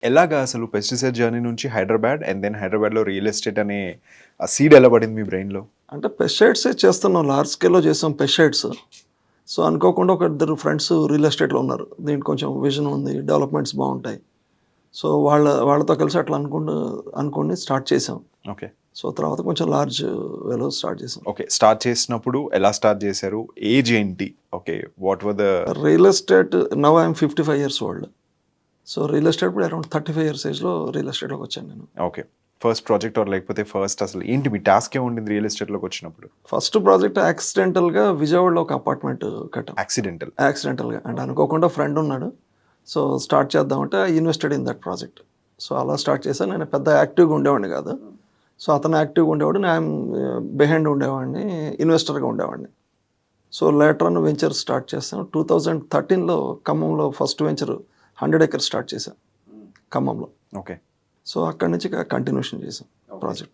ఎలాగా అసలు pesticide journey నుంచి హైదరాబాద్ అండ్ దెన్ హైదరాబాద్‌లో రియల్ ఎస్టేట్ అనే ఆ సీడ్ ఎలా పడింది మీ బ్రెయిన్‌లో? అంటే పెస్టిసైడ్సే చేస్తున్నాం. లార్జ్ స్కేల్‌లో చేసాం పెస్టిసైడ్స్. సో, అనుకోకుండా ఒక ఇద్దరు ఫ్రెండ్స్ రియల్ ఎస్టేట్‌లో ఉన్నారు. దీనికి కొంచెం విజన్ ఉంది. డెవలప్‌మెంట్స్ బావుంటాయి. సో, వాళ్ళతో కలిసి అట్లా అనుకోని స్టార్ట్ చేసాం. ఓకే. సో, తర్వాత కొంచెం లార్జ్ వేలో స్టార్ట్ చేసాం. ఓకే. స్టార్ట్ చేసినప్పుడు ఎలా స్టార్ట్ చేశారు? ఏజ్ ఏంటి? Okay. What were the real estate now I am 55 years old. So, real estate ఇప్పుడు అరౌండ్ 35 ఇయర్స్ ఏజ్‌లో రియల్ ఎస్టేట్‌లోకి వచ్చాను నేను. ఓకే. ఫస్ట్ ప్రాజెక్ట్ ఆర్ లేకపోతే ఫస్ట్ అసలు ఏంటి మీ టాస్క్ ఏముండింది రియల్ ఎస్టేట్‌లోకి వచ్చినప్పుడు? ఫస్ట్ ప్రాజెక్ట్ యాక్సిడెంటల్‌గా విజయవాడలో ఒక అపార్ట్మెంట్ కట్టాం. యాక్సిడెంటల్. యాక్సిడెంటల్‌గా అంటే అనుకోకుండా ఫ్రెండ్ ఉన్నాడు. సో, స్టార్ట్ చేద్దామంటే I invested in that project. So, అలా స్టార్ట్ చేశాను. నేను పెద్ద యాక్టివ్‌గా ఉండేవాడిని కాదు. సో, అతను యాక్టివ్‌గా ఉండేవాడు. నేను బిహైండ్ ఉండేవాడిని. ఇన్వెస్టర్‌గా ఉండేవాడిని. So, later on venture start చేసాం. 2013లో ఖమ్మంలో ఫస్ట్ వెంచర్ 100 ఎకర్స్ స్టార్ట్ చేశాం ఖమ్మంలో. ఓకే. సో, అక్కడి నుంచి కంటిన్యూషన్ చేసాం ప్రాజెక్ట్.